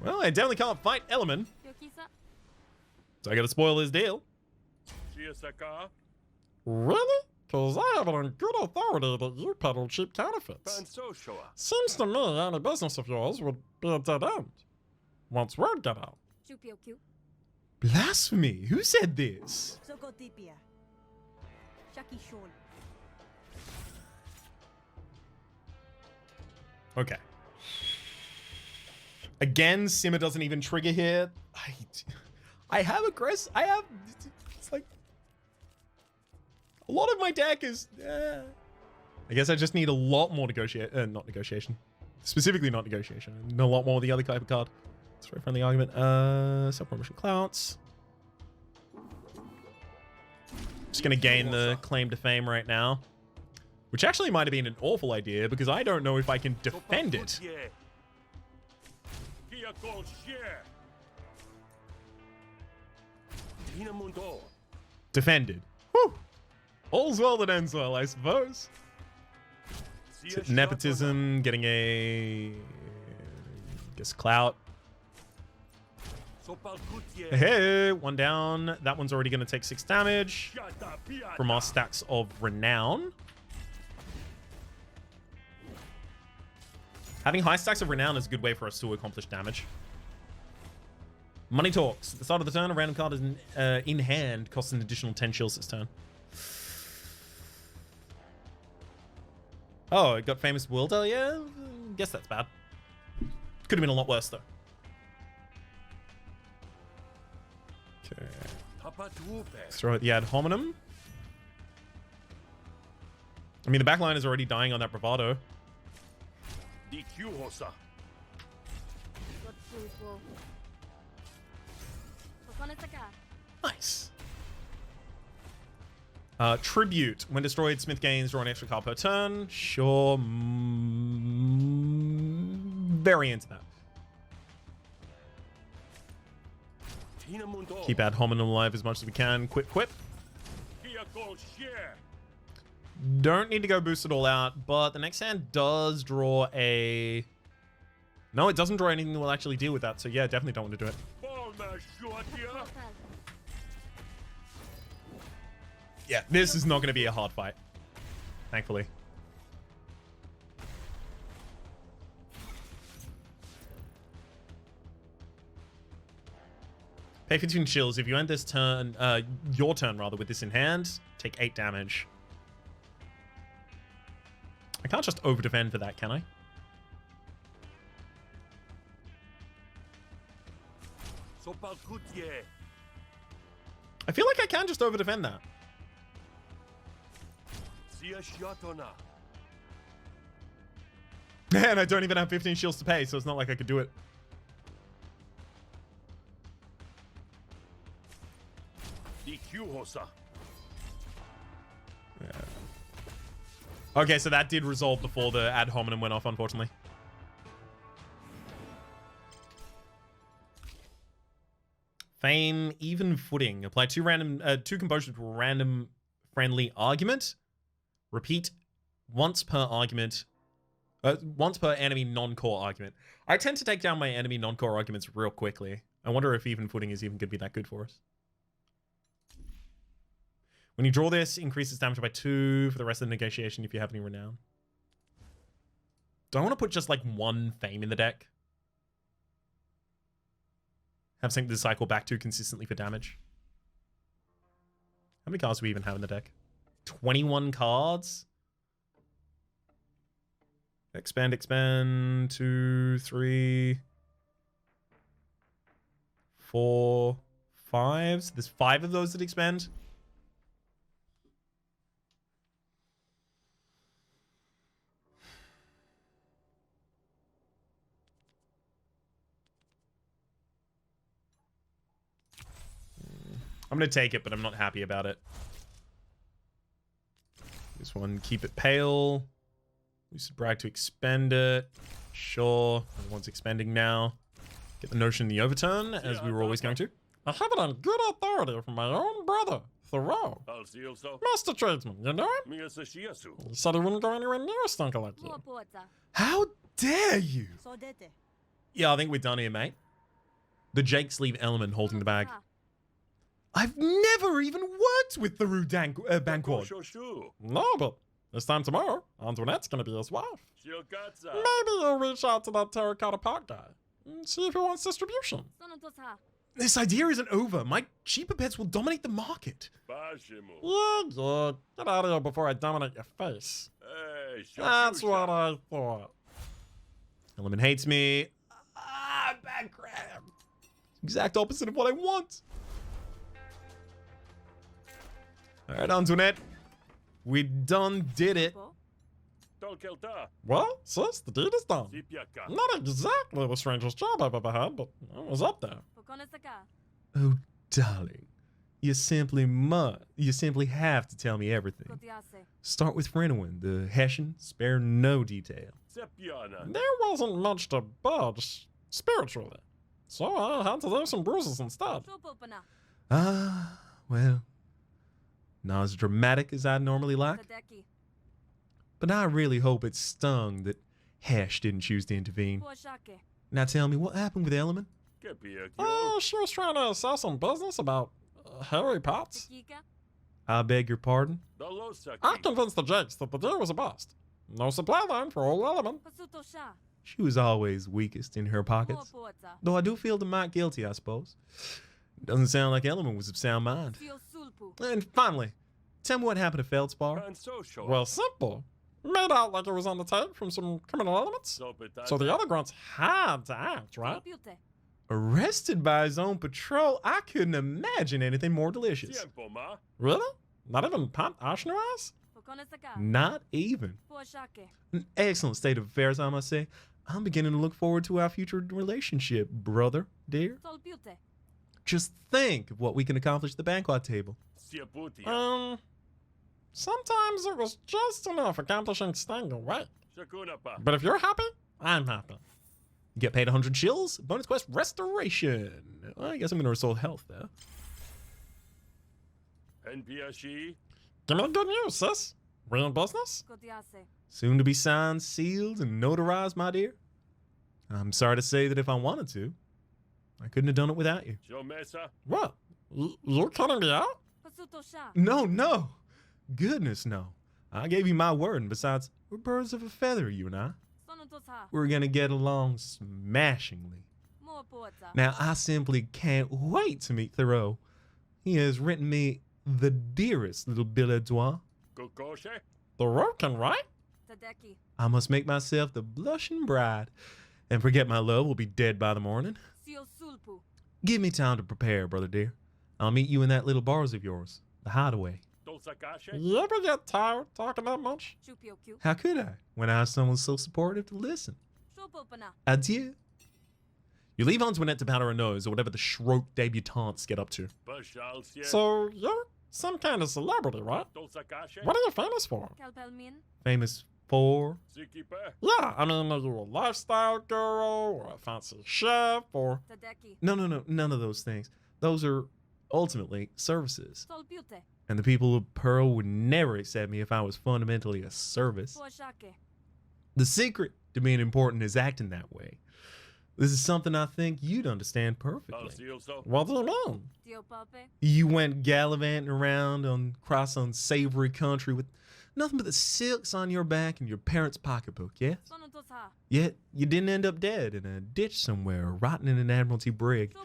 Well, I definitely can't fight Element. So I gotta spoil his deal. Really? Because I have it on good authority that you peddle cheap counterfeits. Seems to me any business of yours would be a dead end. Once word got out. Blasphemy! Who said this? Okay. Again, Simmer doesn't even trigger here. I have aggressive. It's like a lot of my deck is. I guess I just need a lot more not negotiation. Specifically, not negotiation. And a lot more of the other type of card. It's a very friendly argument. Self-promotion clouts. Just gonna gain the claim to fame right now. Which actually might have been an awful idea because I don't know if I can defend it. Defended. Whew. All's well that ends well, I suppose. Nepotism, getting a... guess clout. Hey, one down. That one's already going to take 6 damage from our stacks of renown. Having high stacks of renown is a good way for us to accomplish damage. Money talks. At the start of the turn, a random card is in hand costs an additional 10 shields this turn. Oh, it got famous Wilder? Yeah, guess that's bad. Could have been a lot worse, though. Okay. Let's throw out the ad hominem. I mean, the backline is already dying on that bravado. Nice. Tribute. When destroyed, Smith gains draw an extra card per turn. Sure. Very into that. Keep ad hominem alive as much as we can. Quip. Don't need to go boost it all out, but the next hand does draw a... No, it doesn't draw anything that will actually deal with that, so yeah, definitely don't want to do it. Yeah, this is not going to be a hard fight. Thankfully. Pay 15 chills. If you end this turn, your turn rather, with this in hand, take 8 damage. I can't just over-defend for that, can I? I feel like I can just over-defend that. Man, I don't even have 15 shields to pay, so it's not like I could do it. Yeah. Okay, so that did resolve before the ad hominem went off, unfortunately. Fame, even footing. Apply two composure to a random friendly argument. Repeat once per argument. Once per enemy non-core argument. I tend to take down my enemy non-core arguments real quickly. I wonder if even footing is even going to be that good for us. When you draw this, increases damage by 2 for the rest of the negotiation if you have any renown. Do I want to put just like 1 fame in the deck? Have something to cycle back to consistently for damage. How many cards do we even have in the deck? 21 cards? Expand. 2, 3, 4, 5. So there's 5 of those that expand. I'm going to take it, but I'm not happy about it. This one, keep it pale. Lucid Brag to expend it. Sure. One's expending now. Get the notion in the overturn, as we were always going to. I have it on good authority from my own brother, Thoreau. Master tradesman, you know him? He said he wouldn't go anywhere near a stunker like you. How dare you? Yeah, I think we're done here, mate. The Jake sleeve element holding the bag. I've never even worked with the Rue Banquard. No, but this time tomorrow, Antoinette's gonna be his wife. Maybe you'll reach out to that terracotta pot guy and see if he wants distribution. This idea isn't over. My cheaper pets will dominate the market. Yeah, get out of here before I dominate your face. That's what I thought. Element hates me. Bad crap. Exact opposite of what I want. Alright, Antoinette. We done did it. Well, sis, the deed is done. Not exactly the strangest job I've ever had, but I was up there. Oh, darling. You simply have to tell me everything. Start with Frenowin, the Hessian, spare no detail. There wasn't much to budge spiritually, so I had to leave some bruises instead. Well, not as dramatic as I'd normally like. But I really hope it stung that Hesh didn't choose to intervene. Now tell me, what happened with Element? Oh, she was trying to sell some business about Harry Potts. I beg your pardon? I convinced the Jakes that the deal was a bust. No supply line for old Element. She was always weakest in her pockets. Though I do feel the might guilty, I suppose. Doesn't sound like Element was of sound mind. And finally, tell me what happened to Feldspar. Well, simple. Made out like it was on the tape from some criminal elements. So the other grunts had to act, right? Arrested by his own patrol? I couldn't imagine anything more delicious. Really? Not even Pant Ashnuaz? Not even. An excellent state of affairs, I must say. I'm beginning to look forward to our future relationship, brother, dear. Just think of what we can accomplish at the banquet table. Sometimes it was just enough accomplishing staying away. But if you're happy, I'm happy. You get paid 100 shills, bonus quest restoration. Well, I guess I'm gonna restore health there. Give me the good news, sis. We're in business? Soon to be signed, sealed, and notarized, my dear. I'm sorry to say that if I wanted to, I couldn't have done it without you. What? You're cutting me out? No. Goodness, no. I gave you my word, and besides, we're birds of a feather, you and I. We're gonna get along smashingly. Now, I simply can't wait to meet Thoreau. He has written me the dearest little billet doigt. Thoreau can write? I must make myself the blushing bride, and forget my love will be dead by the morning. Give me time to prepare, brother dear. I'll meet you in that little bars of yours, the hideaway. You ever get tired talking that much? How could I, when I have someone so supportive to listen? Adieu. You leave Antoinette to powder her nose, or whatever the Shroke debutantes get up to. So, you're some kind of celebrity, right? What are you famous for? Famous for? Yeah, I mean, are you a lifestyle guru, or a fancy chef, or... No, none of those things. Those are, ultimately, services. And the people of Pearl would never accept me if I was fundamentally a service. The secret to being important is acting that way. This is something I think you'd understand perfectly. What do you mean? You went gallivanting around across unsavory country with nothing but the silks on your back and your parents' pocketbook, yes? Yet you didn't end up dead in a ditch somewhere or rotting in an Admiralty brig.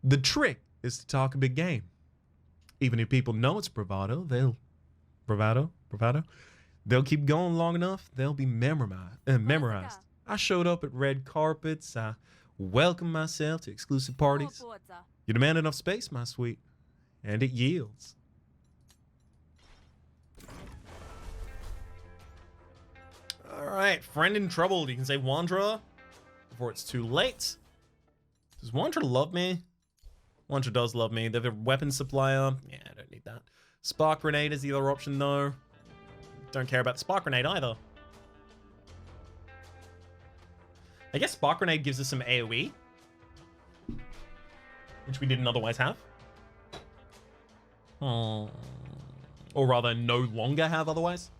The trick is to talk a big game. Even if people know it's bravado, they'll keep going long enough, they'll be memorized. I showed up at red carpets, I welcomed myself to exclusive parties. You demand enough space, my sweet, and it yields. Alright, friend in trouble. You can say Wandra before it's too late. Does Wandra love me? Wandra does love me. They have a weapon supplier. Yeah, I don't need that. Spark Grenade is the other option, though. Don't care about the Spark Grenade either. I guess Spark Grenade gives us some AoE, which we didn't otherwise have. Or rather, no longer have otherwise.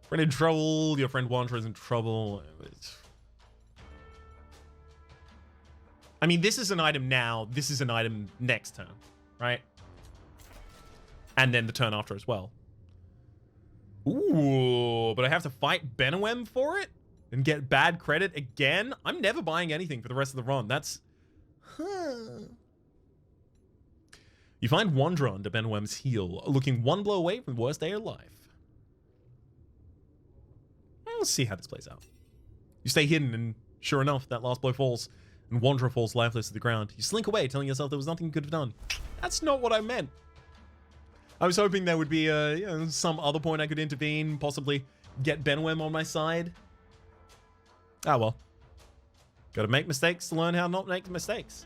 Friend in trouble. Your friend Wandra is in trouble. I mean, this is an item now. This is an item next turn, right? And then the turn after as well. Ooh, but I have to fight Benowem for it and get bad credit again? I'm never buying anything for the rest of the run. That's... You find Wanderer under Benowem's heel, looking one blow away from the worst day of life. Let's see how this plays out. You stay hidden, and sure enough, that last blow falls, and Wanderer falls lifeless to the ground. You slink away, telling yourself there was nothing you could have done. That's not what I meant. I was hoping there would be some other point I could intervene, possibly get Benowem on my side. Ah, well. Gotta make mistakes to learn how not to make mistakes.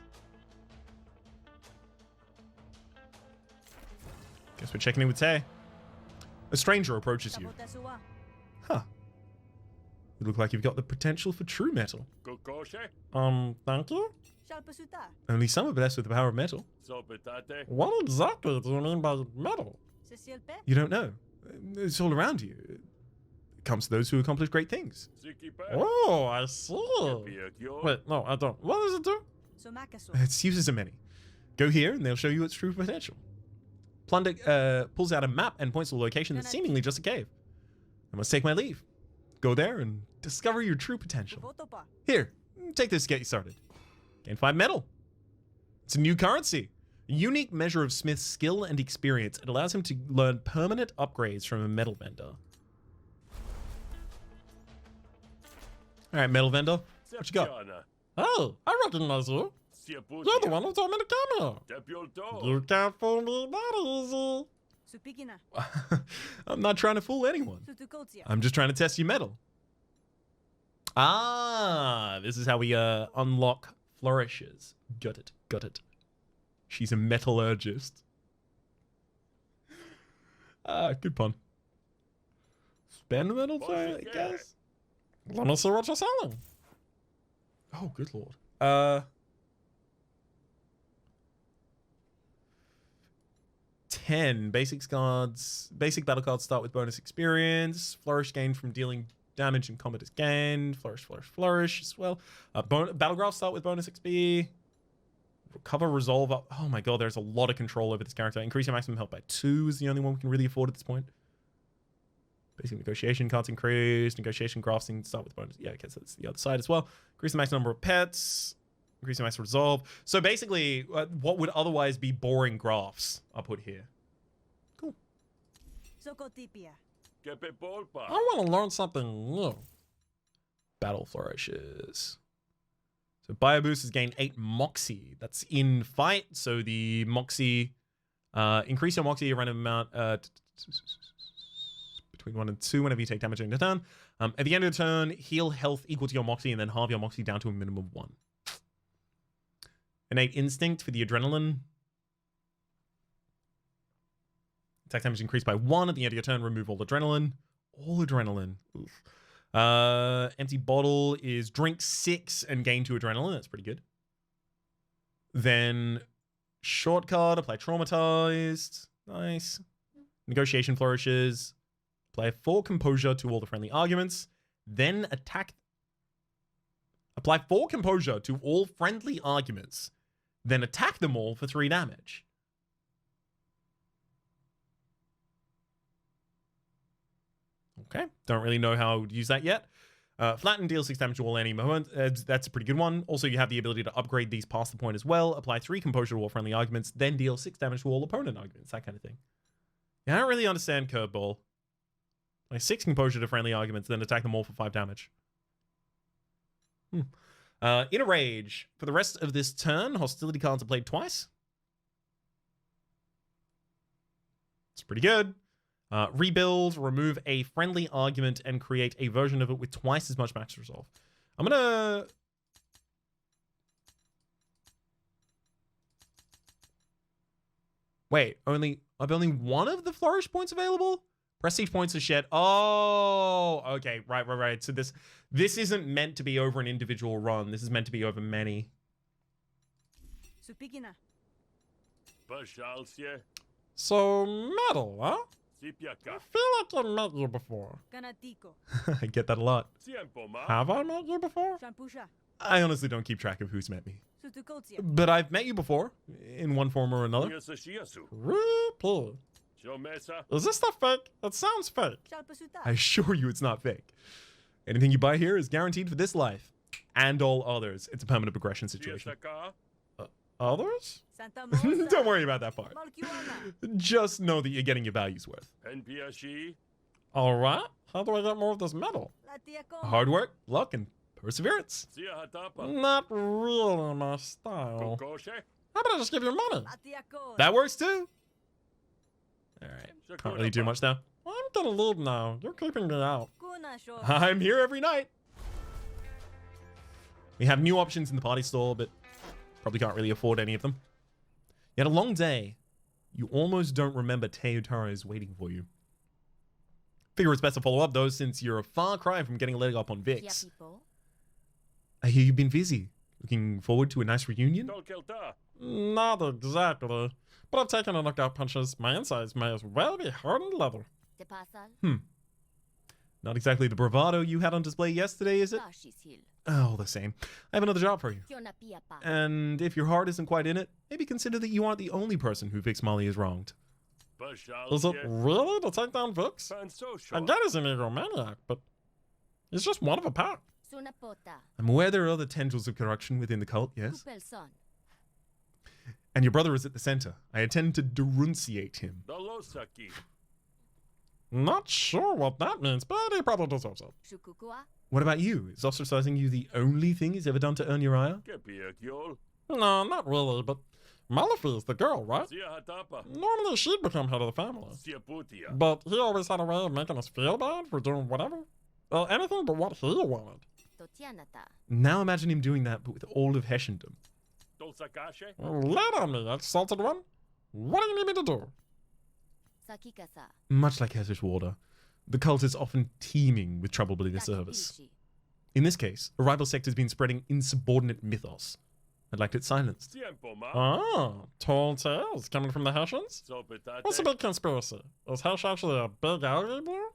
Guess we're checking in with Tay. A stranger approaches you. Huh. You look like you've got the potential for true metal. Thank you? Only some are blessed with the power of metal. What exactly do you mean by metal? You don't know. It's all around you. It comes to those who accomplish great things. Oh, I see. Wait, no, I don't. What does it do? Its uses are many. Go here and they'll show you its true potential. Plunder pulls out a map and points to a location that's seemingly just a cave. I must take my leave. Go there and discover your true potential. Here, take this to get you started. Gain 5 metal. It's a new currency. A unique measure of Smith's skill and experience. It allows him to learn permanent upgrades from a metal vendor. Alright, metal vendor. What you got? Oh, I recognize you. You're the one who told me to come here. You can't fool me that easy. I'm not trying to fool anyone. I'm just trying to test your metal. Ah, this is how we unlock flourishes. Got it, got it. She's a metallurgist. Ah, good pun. Spend metal, I guess. Let me see what you're selling. Oh, good lord. 10 basic cards. Basic battle cards start with bonus experience. Flourish gained from dealing damage in combat is gained. Flourish, flourish, flourish as well. Battlegraphs start with bonus XP. Recover, resolve up. Oh my god, there's a lot of control over this character. Increase your maximum health by 2 is the only one we can really afford at this point. Basic negotiation cards increase. Negotiation graphs start with bonus. Yeah, okay, so that's the other side as well. Increase the maximum number of pets. Increase the maximum resolve. So basically, what would otherwise be boring graphs are put here. Cool. I want to learn something new. Battle flourishes. So Bio Boost has gained 8 Moxie. That's in fight. So the Moxie, increase your Moxie a random amount between 1 and 2 whenever you take damage in a turn. At the end of the turn, heal health equal to your Moxie and then halve your Moxie down to a minimum of 1. Innate Instinct for the Adrenaline. Attack damage increased by 1. At the end of your turn, remove all Adrenaline. All Adrenaline. Oof. Empty Bottle is drink 6 and gain 2 Adrenaline. That's pretty good. Then Short Card, apply Traumatized. Nice. Negotiation Flourishes. Apply 4 Composure to all the friendly arguments. Then attack. Apply 4 Composure to all friendly arguments. Then attack them all for 3 damage. Okay, don't really know how I would use that yet. Flatten deals 6 damage to all enemy moments. That's a pretty good one. Also, you have the ability to upgrade these past the point as well. Apply 3 Composure to all friendly arguments, then deal 6 damage to all opponent arguments. That kind of thing. Yeah, I don't really understand Curveball. Like 6 Composure to friendly arguments, then attack them all for 5 damage. In a Rage. For the rest of this turn, hostility cards are played twice. It's pretty good. Rebuild, remove a friendly argument, and create a version of it with twice as much max resolve. I'm gonna... Wait, I've only one of the flourish points available? Prestige points are shed. Oh, okay, right. So this isn't meant to be over an individual run. This is meant to be over many. So, Mettle, huh? I feel like I met you before. I get that a lot. Have I met you before? I honestly don't keep track of who's met me. but I've met you before in one form or another. Ripple. Is this stuff fake? It sounds fake. I assure you it's not fake. Anything you buy here is guaranteed for this life and all others. It's a permanent progression situation. Others? Don't worry about that part. Just know that you're getting your value's worth. All right. How do I get more of this metal? Hard work, luck, and perseverance. Not really my style. How about I just give you money? That works too. All right. Can't really do much now. I'm gonna leave now. You're keeping me out. I'm here every night. We have new options in the party store, but probably can't really afford any of them. You had a long day. You almost don't remember Teotaro is waiting for you. Figure it's best to follow up though, since you're a far cry from getting a leg up on Vix. I hear you've been busy. Looking forward to a nice reunion? Not exactly. But I've taken a knockout punches. My insides may as well be hardened leather. Not exactly the bravado you had on display yesterday, is it? Oh, the same. I have another job for you. And if your heart isn't quite in it, maybe consider that you aren't the only person who Vix Molly is wronged. Is it really to take down Vix? I get he's an egomaniac, but he's just one of a pack. I'm aware there are other tendrils of corruption within the cult, yes? And your brother is at the center. I intend to denunciate him. Not sure what that means, but he probably deserves it. What about you? Is ostracizing you the only thing he's ever done to earn your ire? No, not really, but Malafi is the girl, right? Normally she'd become head of the family. But he always had a way of making us feel bad for doing whatever. Well, anything but what he wanted. Now imagine him doing that, but with all of Hessiandom. Let on me, exalted one. What do you need me to do? Much like Hessish water, the cult is often teeming with trouble within the service. In this case, a rival sect has been spreading insubordinate mythos. I'd like it silenced. Ah, tall tales coming from the Hessians? What's the big conspiracy? Is Hesh actually a big algae blue?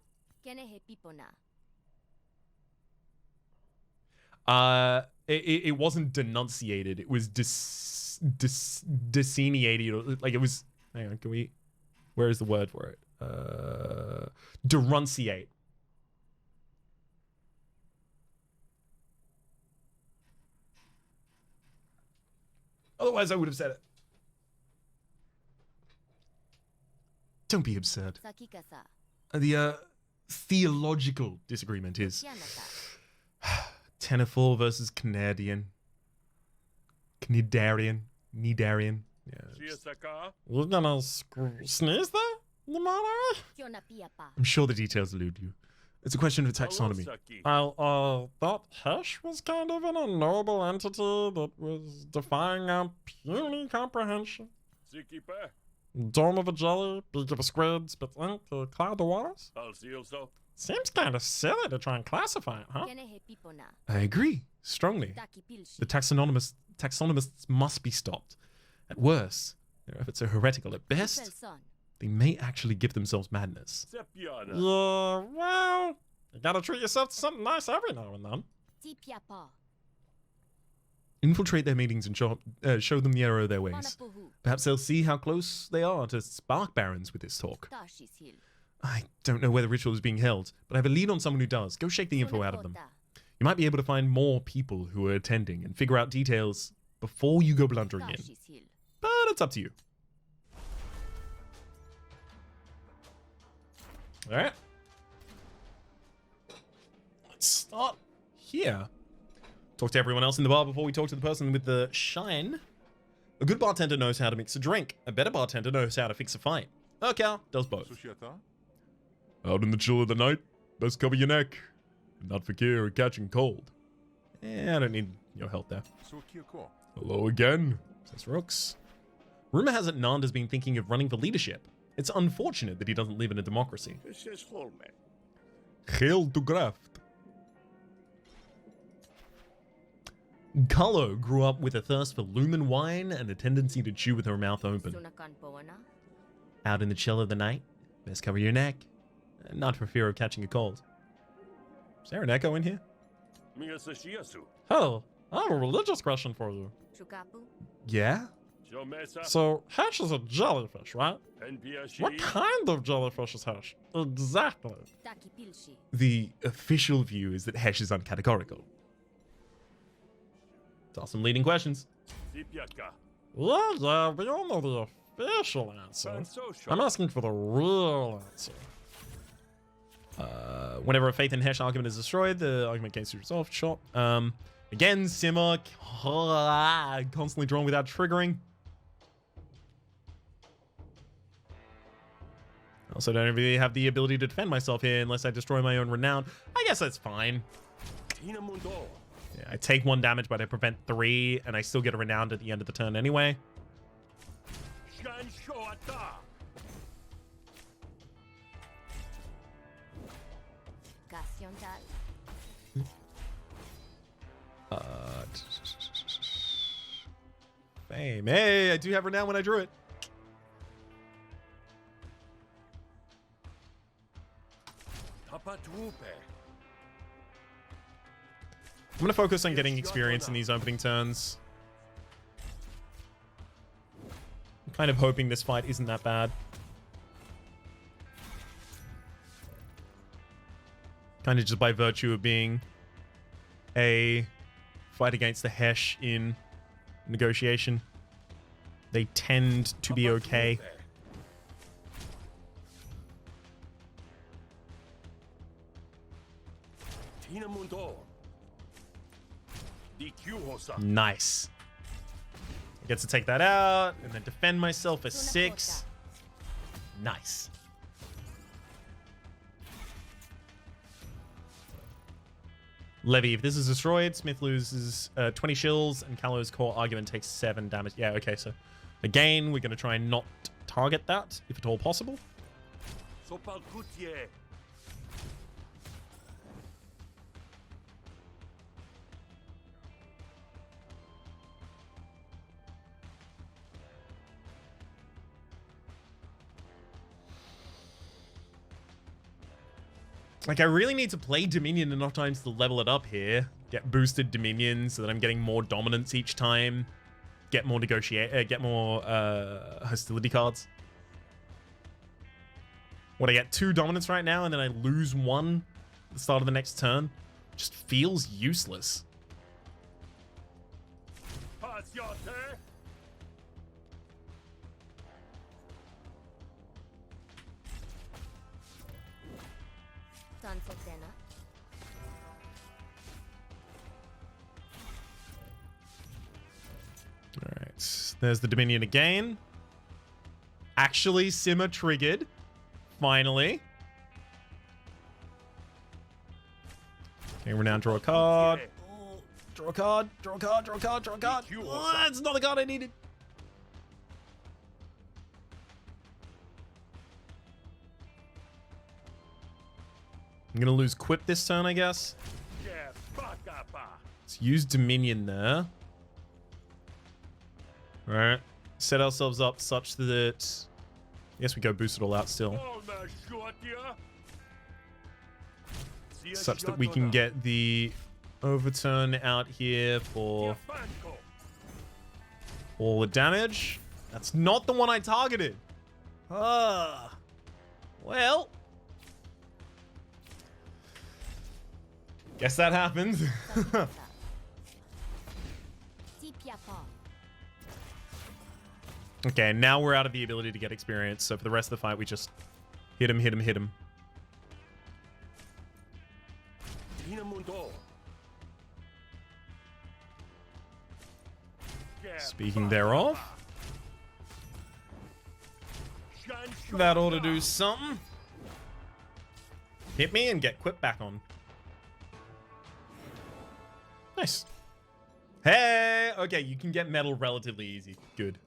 It wasn't denunciated. It was deceneated. Like it was. Hang on, can we? Where is the word for it? Denunciate. Otherwise, I would have said it. Don't be absurd. The theological disagreement is Tenefor versus Canadian. Nidarian. Yeah, you're gonna sneeze there? I'm sure the details elude you. It's a question of taxonomy. That Hesh was kind of an unknowable entity that was defying our puny comprehension. Dome of a jelly, beak of a squid, spits ink to cloud the waters? Seems kind of silly to try and classify it, huh? I agree, strongly. The taxonomists must be stopped. At worst, their efforts are heretical. At best, they may actually give themselves madness. Yeah, well, you gotta treat yourself to something nice every now and then. Infiltrate their meetings and show them the error of their ways. Perhaps they'll see how close they are to spark barons with this talk. I don't know where the ritual is being held, but I have a lead on someone who does. Go shake the info out of them. You might be able to find more people who are attending and figure out details before you go blundering in. But it's up to you. Alright. Let's start here. Talk to everyone else in the bar before we talk to the person with the shine. A good bartender knows how to mix a drink. A better bartender knows how to fix a fight. Okay, does both. Out in the chill of the night, best cover your neck. Not for fear of catching cold. I don't need your help there. Hello again, says Rooks. Rumor has it Nand has been thinking of running for leadership. It's unfortunate that he doesn't live in a democracy. Hail to Graft. Gullo grew up with a thirst for lumen wine and a tendency to chew with her mouth open. Out in the chill of the night, best cover your neck. Not for fear of catching a cold. Is there an echo in here? Oh, I have a religious question for you. Yeah? So, hash is a jellyfish, right? What kind of jellyfish is hash? Exactly. The official view is that Hesh is uncategorical. It's awesome leading questions. Yeah, we all know the official answer. I'm asking for the real answer. Whenever a faith in Hesh argument is destroyed, the argument gains resolved. Sure. Again, Simmer constantly drawn without triggering. Also, don't really have the ability to defend myself here unless I destroy my own renown. I guess that's fine. Yeah, I take 1 damage, but I prevent 3, and I still get a renowned at the end of the turn anyway. Fame. Hey, I do have renown when I drew it. I'm gonna focus on getting experience in these opening turns. I'm kind of hoping this fight isn't that bad. Kind of just by virtue of being a fight against the Hesh in negotiation. They tend to be okay. Nice. I get to take that out and then defend myself for 6. Nice. Levy, if this is destroyed, Smith loses 20 shills and Callow's core argument takes 7 damage. Yeah, okay, so again, we're going to try and not target that, if at all possible. Like, I really need to play Dominion enough times to level it up here. Get boosted Dominion so that I'm getting more dominance each time. Get more hostility cards. What, I get 2 dominance right now and then I lose 1 at the start of the next turn? Just feels useless. Alright, there's the Dominion again. Actually, Simmer triggered. Finally. Okay, we're now draw a card. Draw a card, draw a card, draw a card, draw a card. Oh, that's not the card I needed. I'm gonna lose Quip this turn, I guess. Let's use Dominion there. Alright. Set ourselves up such that... I guess we go boost it all out still. Such that we can get the overturn out here for all the damage. That's not the one I targeted. Well... guess that happens. Okay, now we're out of the ability to get experience, so for the rest of the fight, we just hit him, hit him, hit him. Speaking thereof, that ought to do something. Hit me and get Quip back on. Nice. Hey! Okay, you can get Mettle relatively easy. Good.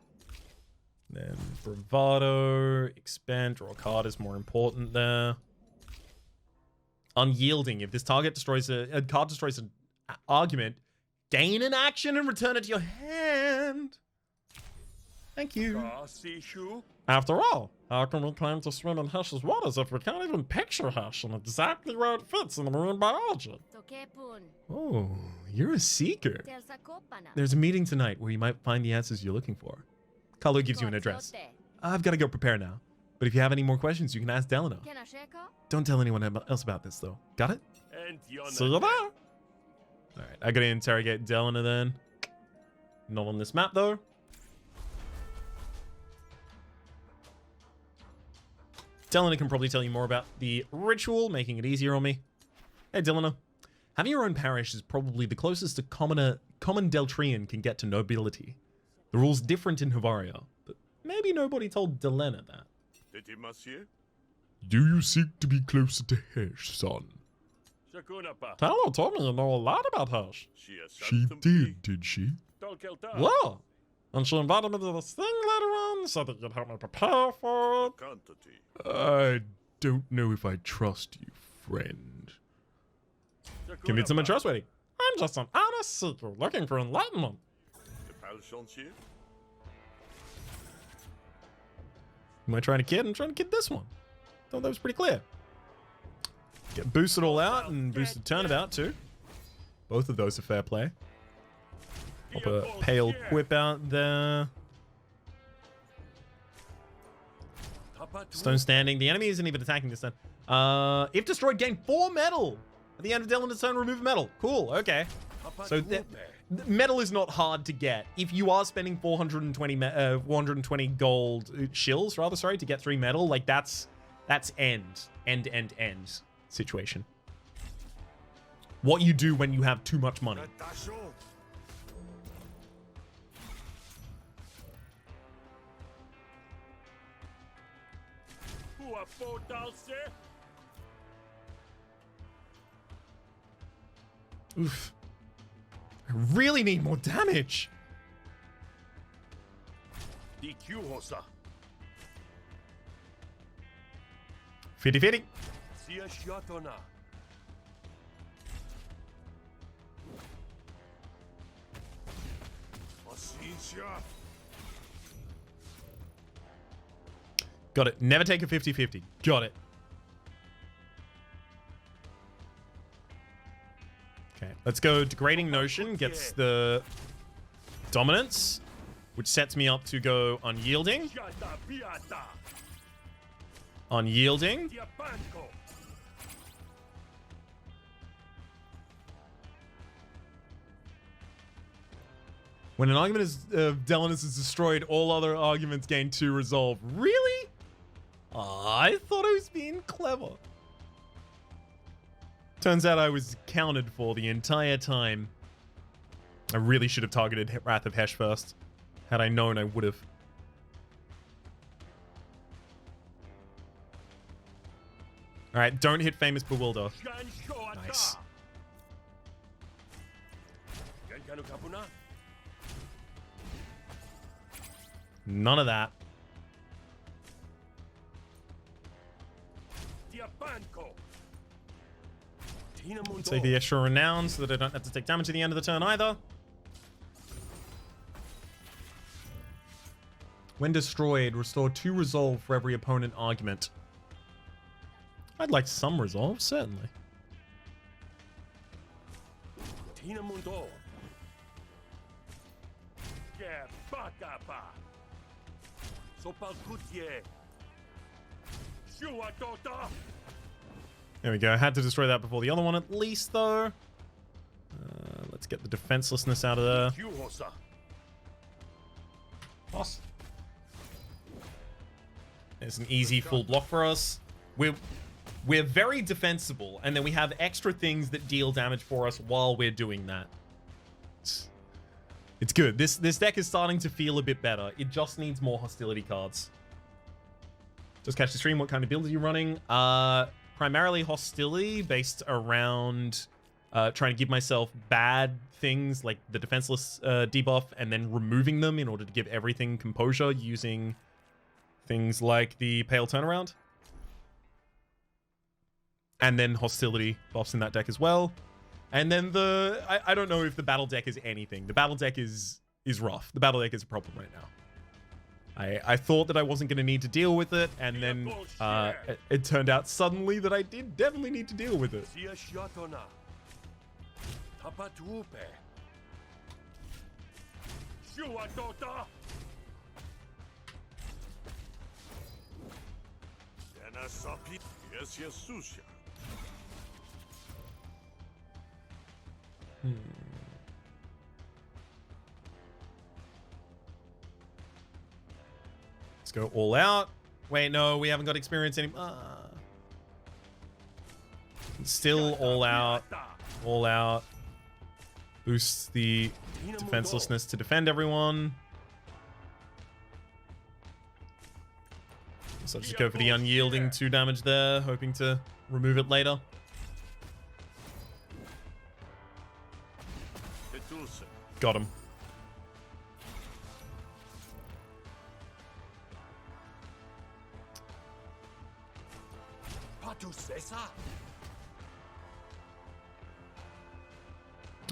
Then Bravado, Expand, draw a card is more important there. Unyielding. If this target destroys a card destroys an argument, gain an action and return it to your hand. Thank you. After all, how can we claim to swim in Hesh's waters if we can't even picture Hesh and exactly where it fits in the marine biology? Oh, You're a seeker. There's a meeting tonight where you might find the answers you're looking for. Carlo gives you an address. I've got to go prepare now. But if you have any more questions, you can ask Delano. Don't tell anyone else about this, though. Got it? See you there. All right, I got to interrogate Delano then. Not on this map, though. Delano can probably tell you more about the ritual, making it easier on me. Hey, Delano. Having your own parish is probably the closest a common Deltrian can get to nobility. The rule's different in Havaria, but maybe nobody told Delano that. Do you seek to be closer to Hesh, son? Talo told me you know a lot about Hesh. She did she? Yeah. And she invited me to this thing later on, said that you'd help me prepare for it. I don't know if I trust you, friend. Convince him I'm trustworthy. I'm just an honest seeker looking for enlightenment. Am I trying to kid? I'm trying to kid this one. Thought that was pretty clear. Get boosted all out and boosted turnabout too. Both of those are fair play. Pop a pale quip out there. Stone standing. The enemy isn't even attacking this turn. If destroyed, gain 4 metal. At the end of Delano's turn, remove a metal. Cool, okay. So metal is not hard to get. If you are spending 420 gold shills, rather, sorry, to get 3 metal, like that's end situation. What you do when you have too much money. Oof. I really need more damage. 50-50. Got it. Never take a 50-50. Got it. Okay, let's go. Degrading Notion gets the dominance, which sets me up to go unyielding. Unyielding. When an argument is Delanus is destroyed, all other arguments gain 2 resolve. Really? I thought I was being clever. Turns out I was counted for the entire time. I really should have targeted Wrath of Hesh first. Had I known, I would have. Alright, don't hit Famous Bewilder. Nice. None of that. Take the extra renown so that I don't have to take damage at the end of the turn either. When destroyed, restore 2 resolve for every opponent argument. I'd like some resolve, certainly. There we go. Had to destroy that before the other one at least, though. Let's get the defenselessness out of there. Boss. There's an easy full block for us. We're very defensible, and then we have extra things that deal damage for us while we're doing that. It's good. This deck is starting to feel a bit better. It just needs more hostility cards. Just catch the stream. What kind of build are you running? Primarily hostility, based around trying to give myself bad things like the defenseless debuff and then removing them in order to give everything composure using things like the Pale Turnaround. And then hostility buffs in that deck as well. And then I don't know if the battle deck is anything. The battle deck is rough. The battle deck is a problem right now. I thought that I wasn't going to need to deal with it, and then it turned out suddenly that I did definitely need to deal with it. Let's go all out. Wait, no, we haven't got experience anymore. Still all out. All out. Boosts the defenselessness to defend everyone. So I'll just go for the unyielding 2 damage there, hoping to remove it later. Got him.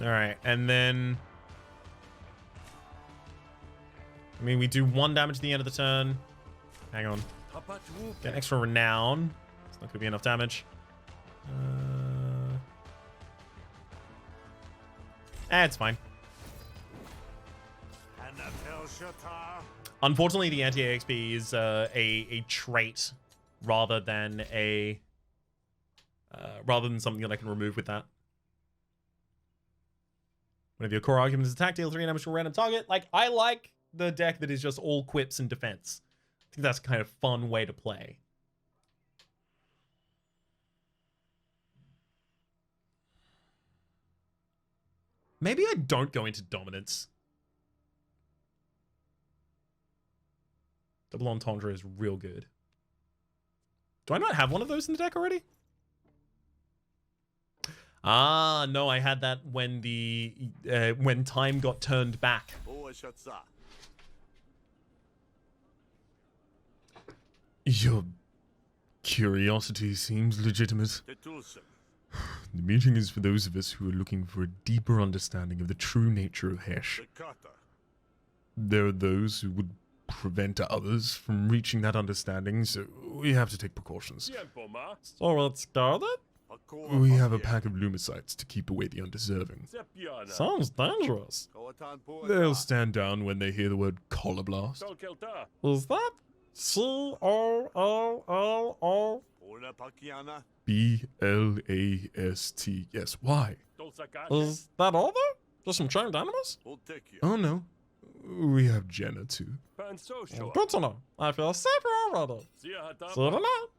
All right, and then I mean we do 1 damage at the end of the turn. Hang on. Get extra renown. It's not gonna be enough damage. It's fine. Unfortunately, the anti-AXP is a trait rather than something that I can remove with that. One of your core arguments is attack, deal 3 damage to a random target. Like, I like the deck that is just all quips and defense. I think that's a kind of fun way to play. Maybe I don't go into dominance. Double entendre is real good. Do I not have one of those in the deck already? Ah, no, I had that when when time got turned back. Your curiosity seems legitimate. The meeting is for those of us who are looking for a deeper understanding of the true nature of Hesh. There are those who would prevent others from reaching that understanding, so we have to take precautions. So it's guarded? We have a pack of lumicites to keep away the undeserving. Sounds dangerous. They'll stand down when they hear the word collar blast. Is that C-O-L-L-O? B-L-A-S-T. Yes, why? Is that all there? Just some trained animals? Oh no. We have Jenna too. Good to know. I feel safer already. See you tonight.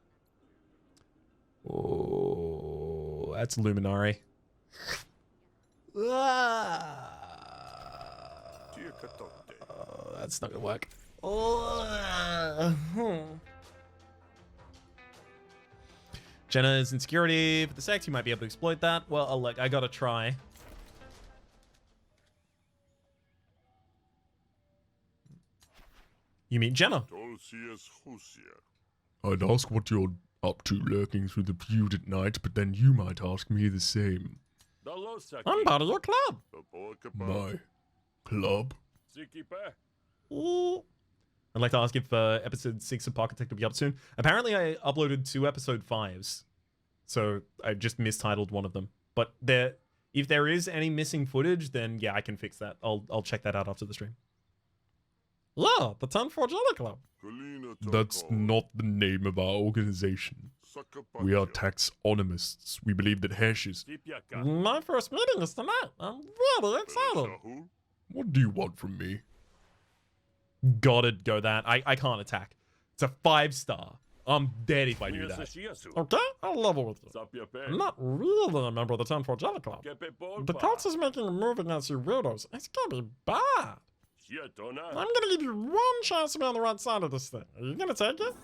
Oh, that's Luminari. That's not gonna work. Jenna is in security for the sect. You might be able to exploit that. Well, look, I gotta try. You meet Jenna. I'd ask what you're up to lurking through the feud at night, but then you might ask me the same. I'm part of your club. My club? I'd like to ask if episode 6 of Pocket Tech will be up soon. Apparently, I uploaded 2 episode 5s, so I just mistitled one of them. But if there is any missing footage, then yeah, I can fix that. I'll check that out after the stream. Yeah, the 10-4 Jelly Club. That's not the name of our organization. We are taxonomists. We believe that Hesh is... My first meeting is tonight. I'm really excited. What do you want from me? Gotta go that. I can't attack. It's a 5-star. I'm dead if I do that. Okay, I'll level with you. I'm not really a member of the 10-4 Jelly Club. The cult is making a move against you weirdos. It's gonna be bad. I'm gonna give you 1 chance to be on the right side of this thing. Are you gonna take it?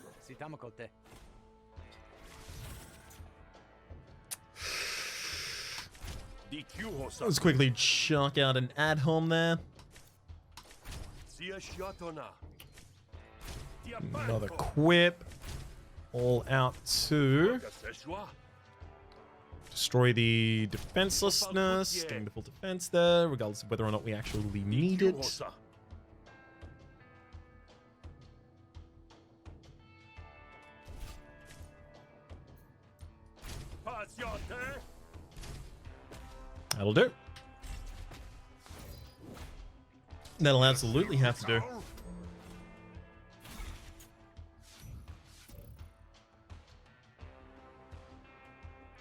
Let's quickly chuck out an ad home there. Another quip. All out to destroy the defenselessness. Getting the full defense there, regardless of whether or not we actually need it. That'll do. That'll absolutely have to do.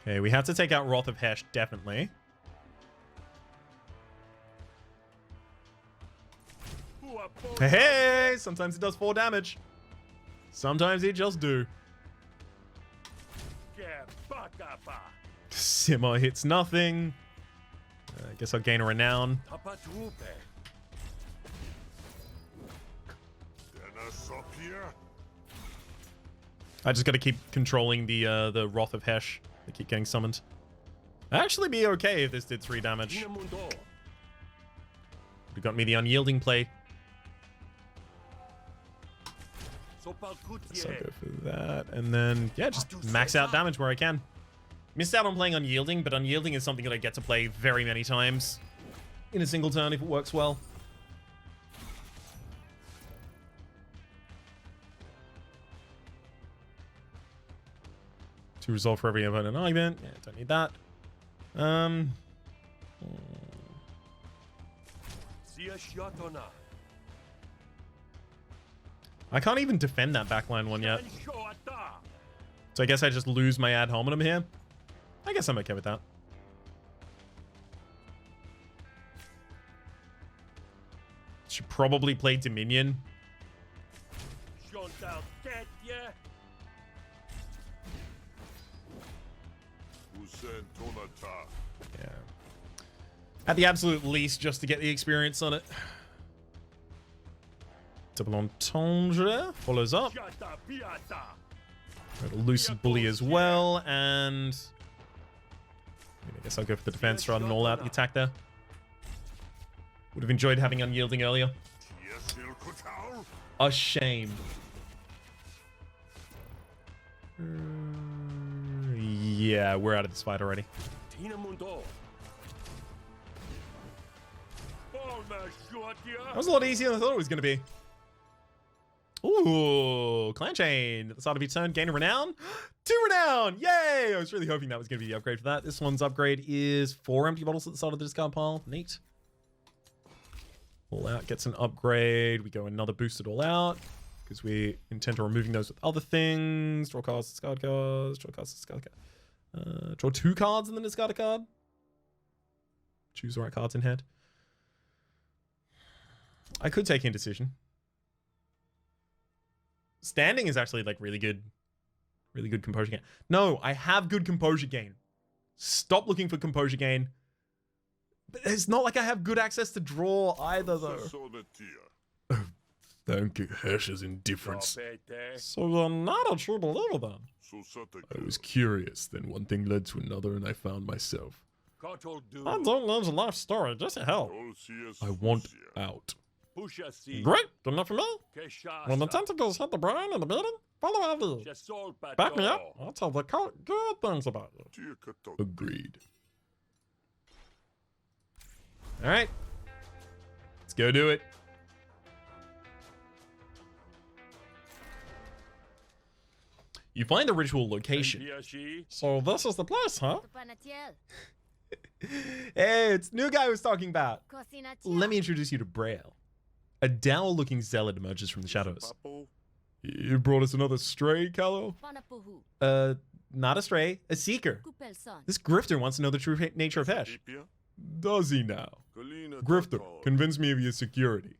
Okay, we have to take out Wrath of Hesh, definitely. Hey, sometimes it does 4 damage. Sometimes it just do. Simmer hits nothing. I guess I'll gain a renown. I just got to keep controlling the Wrath of Hesh. They keep getting summoned. I'd actually be okay if this did 3 damage. Would have got me the unyielding play. So I'll go for that. And then, yeah, just max out damage where I can. Missed out on playing Unyielding, but Unyielding is something that I get to play very many times in a single turn if it works well. To resolve for every opponent argument. Yeah, don't need that. I can't even defend that backline one yet. So I guess I just lose my ad hominem here. I guess I'm okay with that. Should probably play Dominion. Yeah. At the absolute least, just to get the experience on it. Double entendre follows up. Lucid Bully as well, and I guess I'll go for the defense rather than all out the attack there. Would have enjoyed having Unyielding earlier. A shame. Yeah, we're out of this fight already. That was a lot easier than I thought it was going to be. Ooh, Clan Chain at the start of each turn, gain a renown. 2 renown! Yay! I was really hoping that was going to be the upgrade for that. This one's upgrade is 4 empty bottles at the start of the discard pile. Neat. All out gets an upgrade. We go another boosted all out because we intend on removing those with other things. Draw cards, discard cards, draw cards, discard cards. Draw 2 cards and then discard a card. Choose the right cards in hand. I could take Indecision. Standing is actually like really good composure gain. No, I have good composure gain. Stop looking for composure gain. But it's not like I have good access to draw either, though. Thank you, Hesh's indifference. So you're not a true believer then? I was curious, then one thing led to another, and I found myself. I don't need a life story, just help. I want out. Great, good enough for me. When the tentacles hit the brain in the meeting, follow our lead. Back me up, I'll tell the cult good things about you. Agreed. Alright. Let's go do it. You find the ritual location. So this is the place, huh? Hey, it's new guy I was talking about. Let me introduce you to Braille. A dour-looking zealot emerges from the shadows. You brought us another stray, Callow? Not a stray, a seeker. This grifter wants to know the true nature of Hesh. Does he now? Grifter, convince me of your security.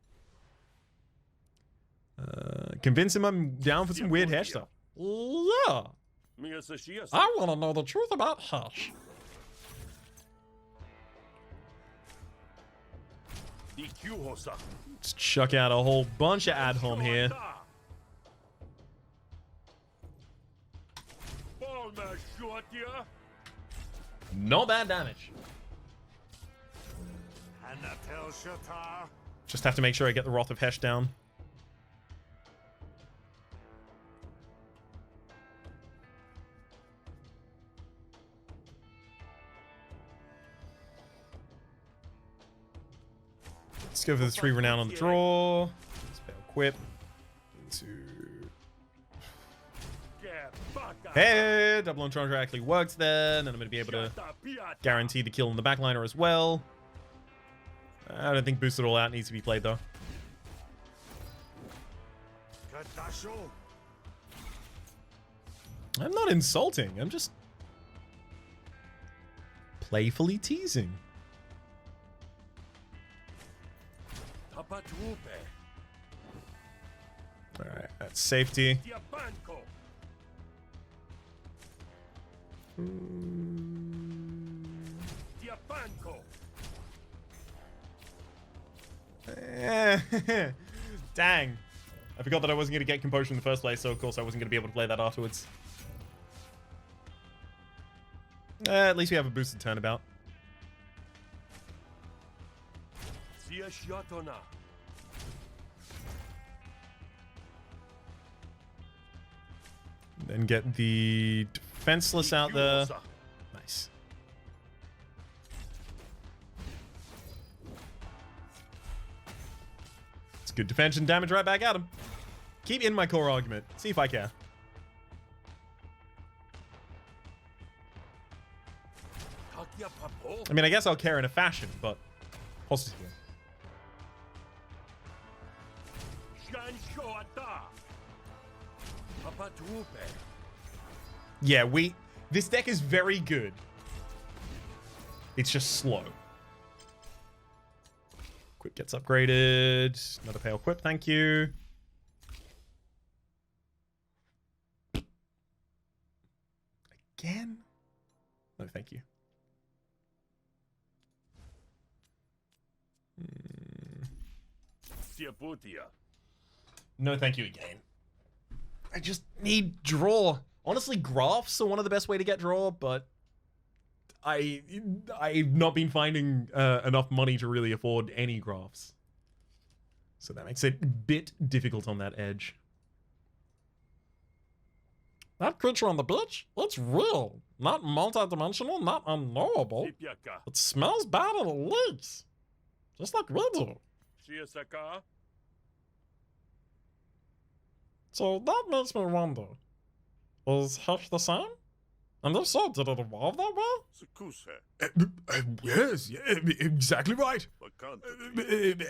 Convince him I'm down for some weird Hesh stuff. Yeah. I want to know the truth about Hesh. Let's chuck out a whole bunch of ad hom here. Not bad damage. Just have to make sure I get the Wrath of Hesh down. Let's go for the 3 renown on the draw. Spell equip. Hey, double entendre actually works there. Then I'm going to be able to guarantee the kill on the backliner as well. I don't think Boosted All Out needs to be played, though. I'm not insulting. I'm just playfully teasing. Alright, that's safety. Dang. I forgot that I wasn't going to get Composure in the first place, so of course I wasn't going to be able to play that afterwards. At least we have a boosted turnabout. Then get the defenseless out there. Nice. It's good defense and damage right back at him. Keep in my core argument. See if I care. I mean, I guess I'll care in a fashion, but positive. Yeah, this deck is very good. It's just slow. Quip gets upgraded. Another pale quip, thank you. Again? No, thank you. No, thank you again. I just need draw. Honestly, graphs are one of the best way to get draw, but I've not been finding enough money to really afford any graphs. So that makes it a bit difficult on that edge. That creature on the beach, it's real. Not multi-dimensional, not unknowable. It smells bad and it leaks. Just like we do. So that makes me wonder, is Hesh the same? And if so, did it evolve that way? Yes, yeah, exactly right.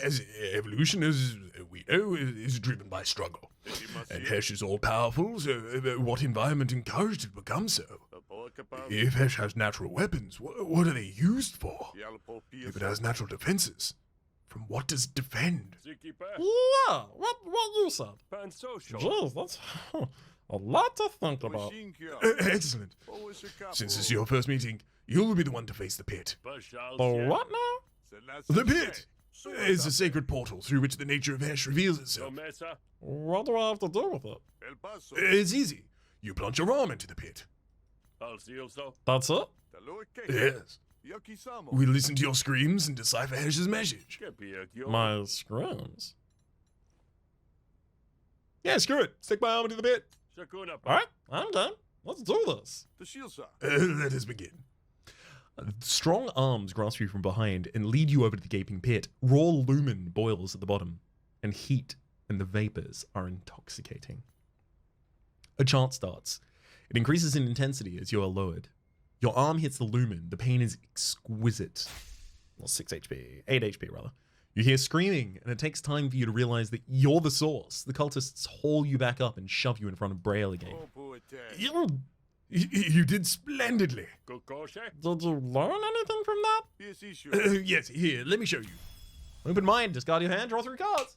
As evolution, as we know, is driven by struggle. And Hesh is all-powerful, so what environment encouraged it to become so? If Hesh has natural weapons, what are they used for? If it has natural defenses, from what does it defend? Yeah, what you said. Jeez, that's a lot to think about. Excellent. Since it's your first meeting, you'll be the one to face the pit. The what now? The pit is a sacred portal through which the nature of Hesh reveals itself. What do I have to do with it? It's easy. You plunge your arm into the pit. That's it? Yes. We listen to your screams and decipher Hesh's message. My screams? Yeah, screw it. Stick my arm into the pit. Alright, I'm done. Let's do this. Let us begin. Strong arms grasp you from behind and lead you over to the gaping pit. Raw lumen boils at the bottom, and heat and the vapors are intoxicating. A chant starts. It increases in intensity as you are lowered. Your arm hits the lumen. The pain is exquisite. Well, 6 HP. 8 HP, rather. You hear screaming, and it takes time for you to realize that you're the source. The cultists haul you back up and shove you in front of Braille again. You did splendidly. Did you learn anything from that? Yes, here, let me show you. Open mind, discard your hand, draw 3 cards.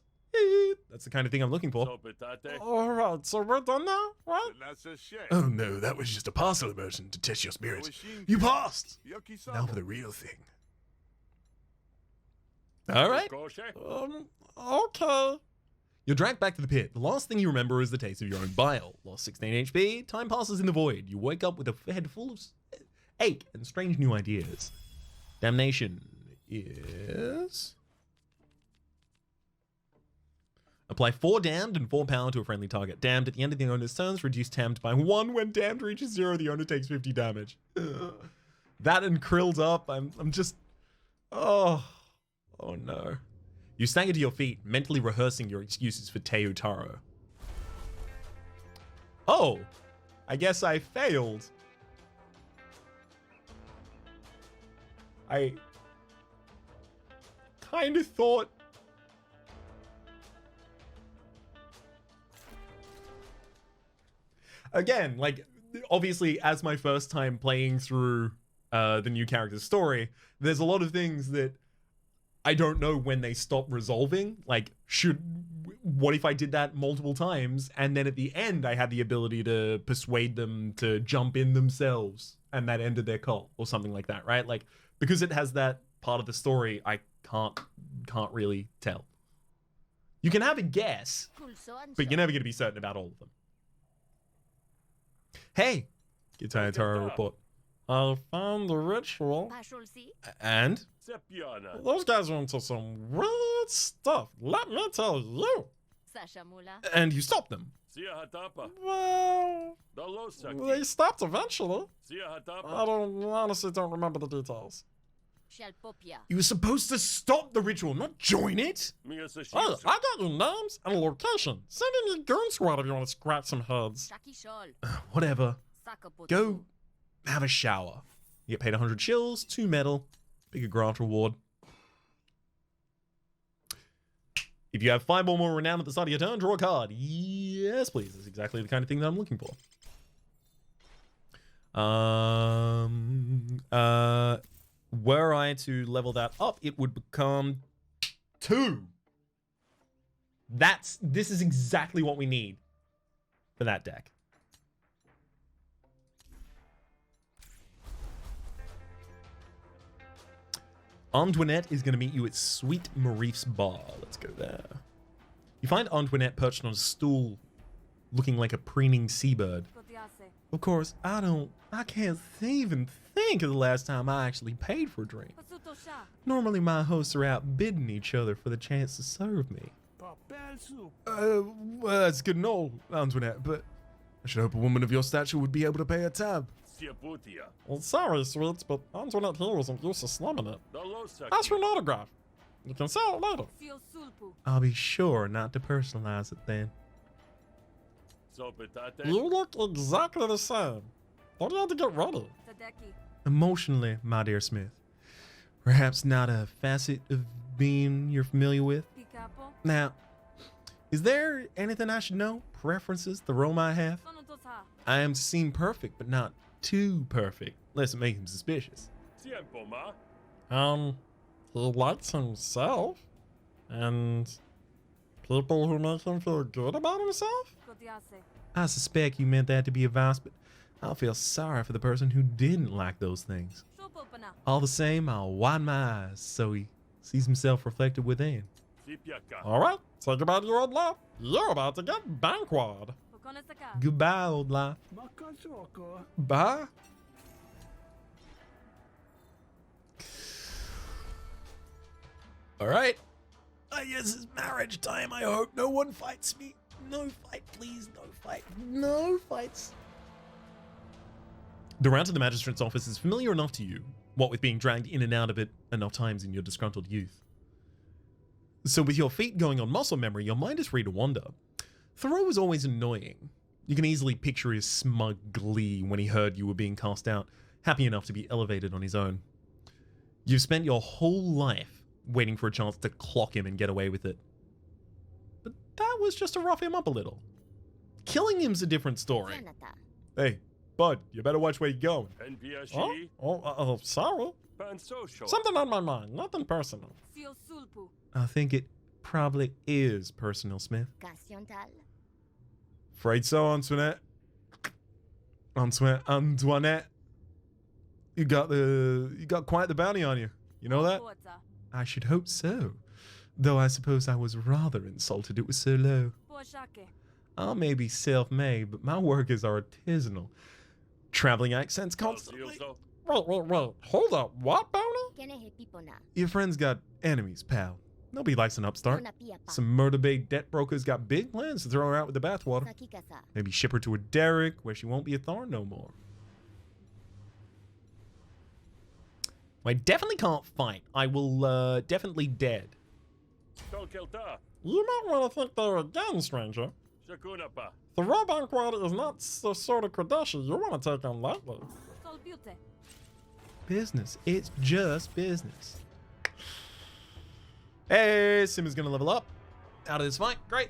That's the kind of thing I'm looking for. Alright, so we're done now, right? Oh no, that was just a partial immersion to test your spirit. You passed! Now for the real thing. Alright. Okay. You're dragged back to the pit. The last thing you remember is the taste of your own bile. Lost 16 HP, time passes in the void. You wake up with a head full of ache and strange new ideas. Damnation is... Apply 4 damned and 4 power to a friendly target. Damned at the end of the owner's turns, reduce damned by 1. When damned reaches 0, the owner takes 50 damage. That and Krilled up, I'm just... Oh no. You stagger to your feet, mentally rehearsing your excuses for Teutaro. Oh, I guess I failed. kind of thought... Again, like, obviously, as my first time playing through the new character's story, there's a lot of things that I don't know when they stop resolving. Like, what if I did that multiple times, and then at the end I had the ability to persuade them to jump in themselves, and that ended their cult, or something like that, right? Like, because it has that part of the story, I can't really tell. You can have a guess, but you're never going to be certain about all of them. Hey, Gitayatara report. I found the ritual. And? Those guys are into some weird stuff. Let me tell you. And you stopped them? Well, they stopped eventually. I honestly don't remember the details. You were supposed to stop the ritual, not join it? Oh, I got your names and a location. Send in your goon squad if you want to scratch some heads. Whatever. Go have a shower. You get paid 100 shills, 2 metal, bigger grant reward. If you have 5 or more renown at the start of your turn, draw a card. Yes, please. That's exactly the kind of thing that I'm looking for. Were I to level that up, it would become 2. This is exactly what we need for that deck. Antoinette is going to meet you at Sweet Marif's bar. Let's go there. You find Antoinette perched on a stool, looking like a preening seabird. Of course, I can't even think of the last time I actually paid for a drink. Normally my hosts are outbidding each other for the chance to serve me. Well, that's good and all, Antoinette, but I should hope a woman of your stature would be able to pay a tab. Well, sorry, sweets, but Antoinette here isn't used to slumming it. Ask for an autograph. You can sell it later. I'll be sure not to personalize it then. You look exactly the same. Don't you have to get ready? Emotionally, my dear Smith. Perhaps not a facet of being you're familiar with. Now, is there anything I should know? Preferences the role might have? I am to seem perfect, but not too perfect, lest it make him suspicious. He likes himself, and people who make him feel good about himself? I suspect you meant that to be advice, but I'll feel sorry for the person who didn't like those things. All the same, I'll widen my eyes so he sees himself reflected within. Alright, say goodbye to your old life. You're about to get banquad. Goodbye, old life. Bye. Alright. I guess it's marriage time. I hope no one fights me. No fight, please. No fight. No fights. The route to the magistrate's office is familiar enough to you, what with being dragged in and out of it enough times in your disgruntled youth. So with your feet going on muscle memory, your mind is free to wander. Thoreau was always annoying. You can easily picture his smug glee when he heard you were being cast out, happy enough to be elevated on his own. You've spent your whole life waiting for a chance to clock him and get away with it. But that was just to rough him up a little. Killing him's a different story. Hey, bud, you better watch where you're going. Sorry. Something on my mind, nothing personal. I think it probably is personal, Smith. Afraid so, Antoinette. Antoinette. You got quite the bounty on you. You know that? I should hope so. Though I suppose I was rather insulted it was so low. I may be self-made, but my work is artisanal. Traveling accents constantly. Wait. Hold up. What, bounty? Your friend's got enemies, pal. Nobody likes an upstart. Some murder-bait debt brokers got big plans to throw her out with the bathwater. Maybe ship her to a derrick where she won't be a thorn no more. I definitely can't fight. I will definitely dead. You might want to think there again, stranger. The raw banquet is not the sort of Kodashi you want to take on lightly. Business. It's just business. Hey, Simmer's gonna level up. Out of this fight. Great.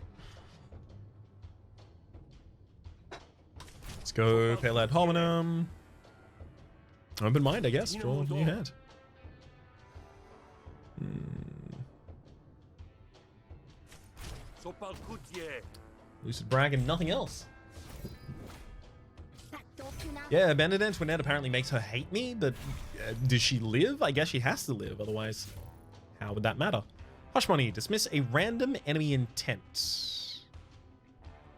Let's go, Pale Ad Hominem. Open mind, I guess. Draw a new hand. Lucid Brag and nothing else. Yeah, Abandoned Antoinette apparently makes her hate me, but does she live? I guess she has to live, otherwise how would that matter? Hush Money, dismiss a random enemy intent.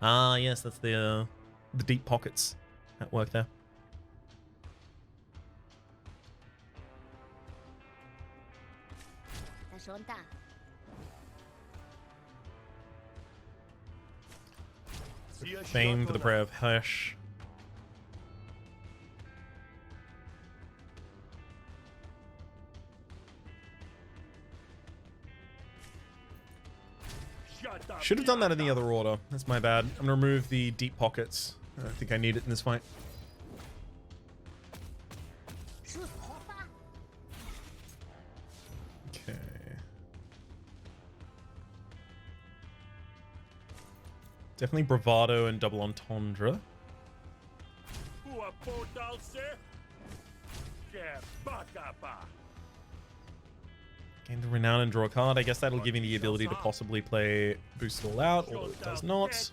Ah, yes, that's the deep pockets at work there. Fame for the prayer of Hush. Should have done that in the other order. That's my bad. I'm gonna remove the deep pockets. I don't think I need it in this fight. Okay. Definitely bravado and double entendre. Gain the renown and draw a card. I guess that'll give me the ability to possibly play boost it all out, although it does not.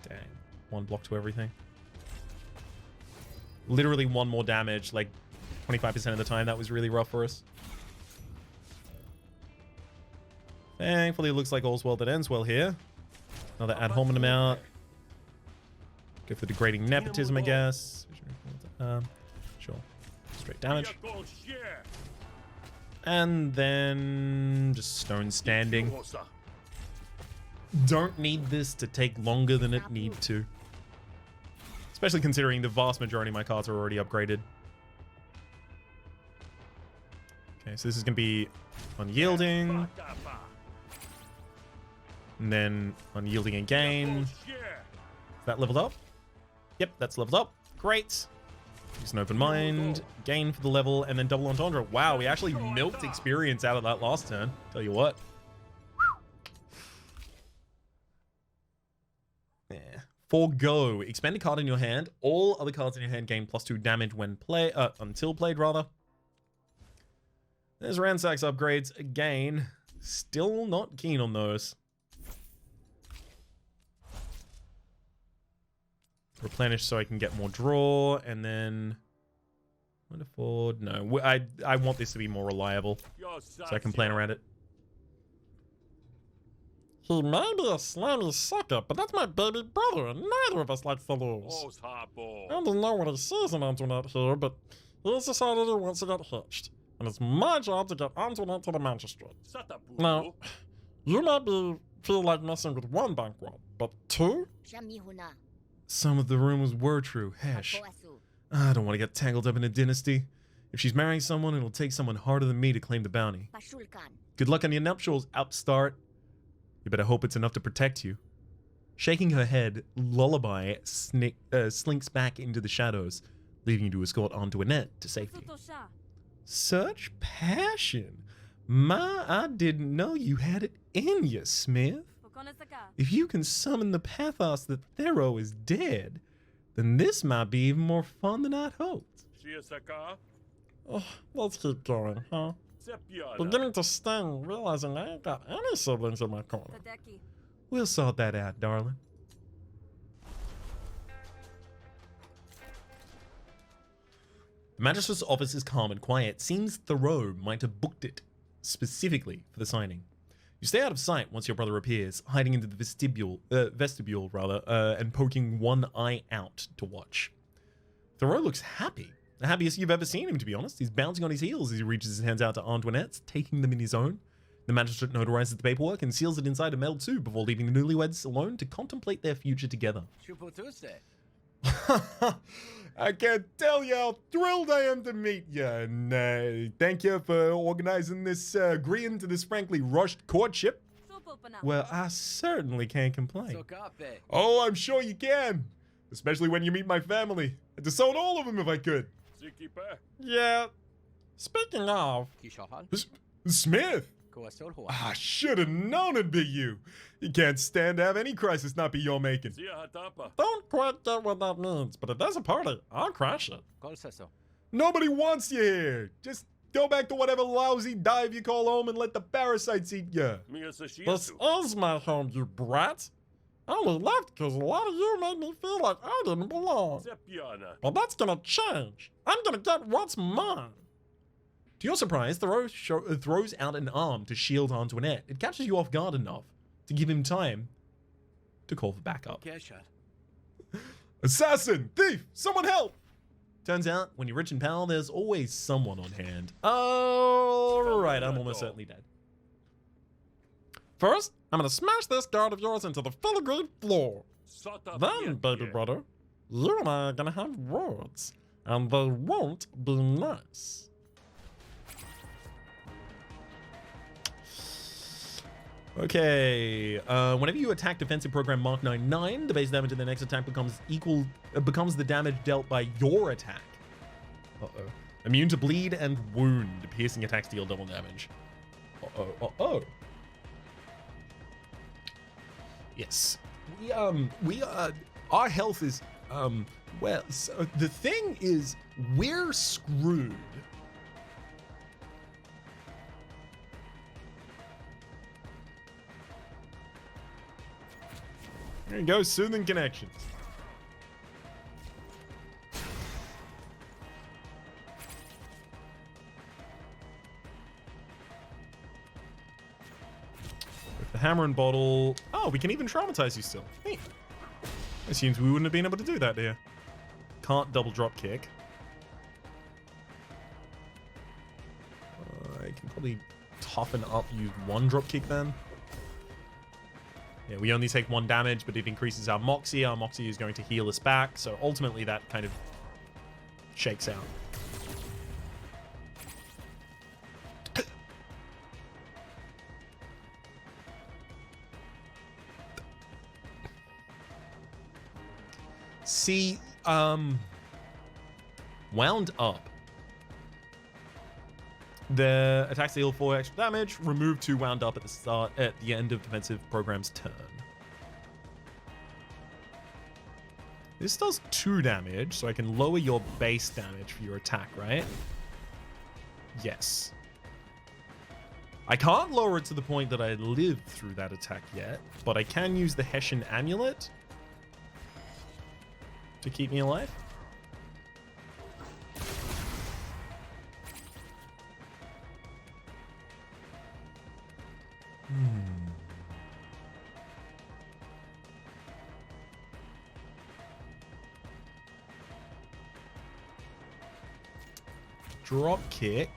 Dang. One block to everything. Literally one more damage, like 25% of the time. That was really rough for us. Thankfully, it looks like all's well that ends well here. Another ad hominem out. Go for degrading nepotism, I guess. Sure. Straight damage. And then just stone standing. Don't need this to take longer than it need to. Especially considering the vast majority of my cards are already upgraded. Okay, so this is going to be unyielding. And then unyielding again. Is that leveled up? Yep, that's leveled up. Great. Use an open mind, gain for the level, and then double entendre. Wow, we actually milked experience out of that last turn. Tell you what. Yeah. Forgo. Expend a card in your hand. All other cards in your hand gain +2 damage when until played, rather. There's Ransack's upgrades again. Still not keen on those. Replenish so I can get more draw, and then afford. No, I want this to be more reliable, so I can plan around it. He may be a slimy sucker, but that's my baby brother, and neither of us likes to lose. I don't know what he sees in Antoinette here, but he's decided he wants to get hitched, and it's my job to get Antoinette to the magistrate. Now, you might feel like messing with one bankroll, but two? Some of the rumors were true. Hesh. I don't want to get tangled up in a dynasty. If she's marrying someone, it'll take someone harder than me to claim the bounty. Good luck on your nuptials, upstart. You better hope it's enough to protect you. Shaking her head, Lullaby slinks back into the shadows, leaving you to escort Antoinette to safety. Such passion. I didn't know you had it in you, Smith. If you can summon the pathos that Thero is dead, then this might be even more fun than I'd hoped. Oh, let's keep going, huh? Beginning to sting, realizing I ain't got any siblings in my corner. We'll sort that out, darling. The Magistrate's office is calm and quiet. Seems Thoreau might have booked it specifically for the signing. You stay out of sight once your brother appears, hiding into the vestibule, and poking one eye out to watch. Thoreau looks happy. The happiest you've ever seen him, to be honest. He's bouncing on his heels as he reaches his hands out to Antoinette, taking them in his own. The magistrate notarizes the paperwork and seals it inside a metal tube before leaving the newlyweds alone to contemplate their future together. I can't tell you how thrilled I am to meet you, and thank you for organizing this, agreeing to this frankly rushed courtship. Well, I certainly can't complain. Oh, I'm sure you can, especially when you meet my family. I'd disown all of them if I could. Yeah. Speaking of, Smith! I should have known it'd be you. You can't stand to have any crisis not be your making. Don't quite get what that means, but if there's a party, I'll crash it. Nobody wants you here. Just go back to whatever lousy dive you call home and let the parasites eat you. This is my home, you brat. I only left because a lot of you made me feel like I didn't belong. Well, that's gonna change. I'm gonna get what's mine. To your surprise, Thoreau throws out an arm to shield Antoinette. It catches you off guard enough to give him time to call for backup. Assassin! Thief! Someone help! Turns out, when you're rich and powerful, there's always someone on hand. Alright, I'm almost certainly dead. First, I'm gonna smash this guard of yours into the filigree floor. Then, baby brother, you and I are gonna have words, and they won't be nice. Okay, whenever you attack defensive program Mark 99, the base damage in the next attack becomes the damage dealt by your attack. Uh-oh. Immune to bleed and wound. Piercing attacks deal double damage. Uh-oh, uh-oh. Yes. Our health is, well, so the thing is, we're screwed. There you go, soothing connections. With the hammer and bottle. Oh, we can even traumatize you still. Neat. Assumes we wouldn't have been able to do that here. Can't double drop kick. I can probably toughen up, use one drop kick then. Yeah, we only take 1 damage, but it increases our Moxie. Our Moxie is going to heal us back, so ultimately that kind of shakes out. See, wound up. The attacks deal 4 extra damage. Remove 2 wound up at the end of defensive program's turn. This does 2 damage, so I can lower your base damage for your attack, right? Yes. I can't lower it to the point that I live through that attack yet, but I can use the Hessian Amulet to keep me alive. Drop kick.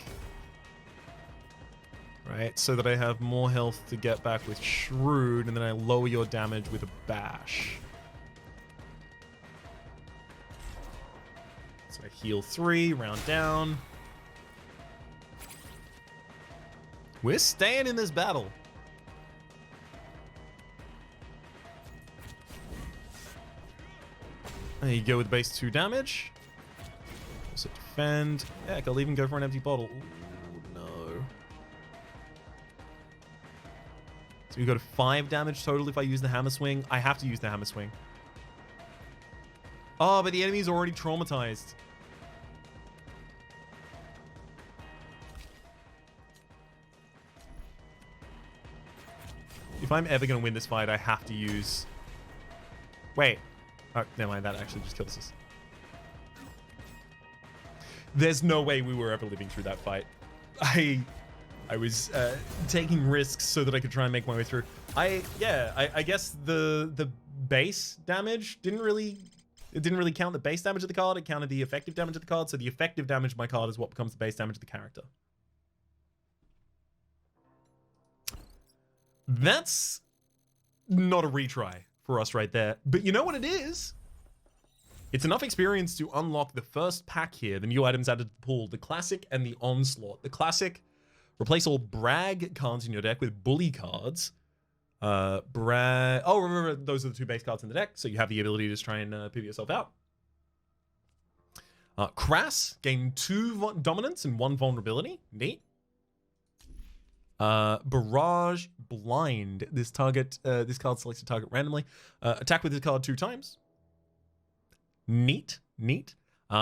Right, so that I have more health to get back with Shrewd, and then I lower your damage with a bash. So I heal 3, round down. We're staying in this battle. There you go with base 2 damage. Also defend. Heck, I'll even go for an empty bottle. Ooh, no. So we go to 5 damage total if I use the hammer swing. I have to use the hammer swing. Oh, but the enemy's already traumatized. If I'm ever going to win this fight, I have to use... Wait. Oh, never mind. That actually just kills us. There's no way we were ever living through that fight. I was taking risks so that I could try and make my way through. I guess the base damage didn't really count the base damage of the card. It counted the effective damage of the card. So the effective damage of my card is what becomes the base damage of the character. That's not a retry for us right there. But you know what it is? It's enough experience to unlock the first pack here, the new items added to the pool, the Classic and the Onslaught. The Classic, replace all Brag cards in your deck with Bully cards. Remember, those are the 2 base cards in the deck, so you have the ability to just try and pivot yourself out. Crass, gain 2 dominance and 1 vulnerability. Neat. Barrage Blind. This card selects a target randomly. Attack with this card 2 times. Neat.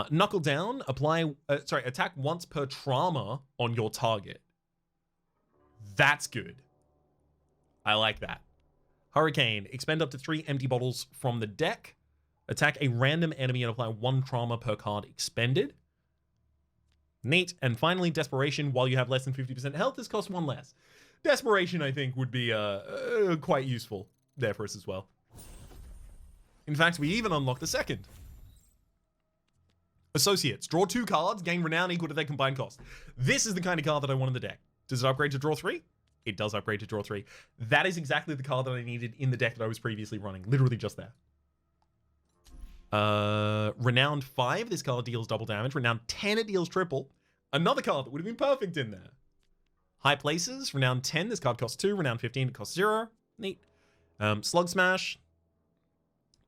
Knuckle Down. Attack once per trauma on your target. That's good. I like that. Hurricane. Expend up to 3 empty bottles from the deck. Attack a random enemy and apply 1 trauma per card expended. Neat. And finally, Desperation. While you have less than 50% health, this costs 1 less. Desperation, I think, would be quite useful there for us as well. In fact, we even unlock the second. Associates. Draw 2 cards, gain renown equal to their combined cost. This is the kind of card that I want in the deck. Does it upgrade to draw 3? It does upgrade to draw 3. That is exactly the card that I needed in the deck that I was previously running. Literally just there. Renowned 5, this card deals double damage. Renowned 10, it deals triple. Another card that would have been perfect in there. High Places, Renowned 10, this card costs 2. Renowned 15, it costs 0. Neat. Slug Smash.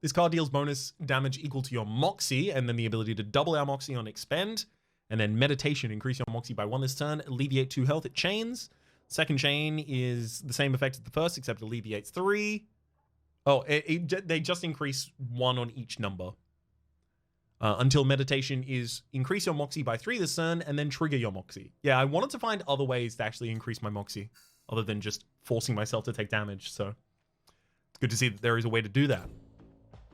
This card deals bonus damage equal to your Moxie, and then the ability to double our Moxie on expend. And then Meditation, increase your Moxie by 1 this turn. Alleviate 2 health, it chains. Second chain is the same effect as the first, except it alleviates 3. Oh, they just increase 1 on each number. Until Meditation is increase your Moxie by 3 this turn, and then trigger your Moxie. Yeah, I wanted to find other ways to actually increase my Moxie, other than just forcing myself to take damage, so it's good to see that there is a way to do that.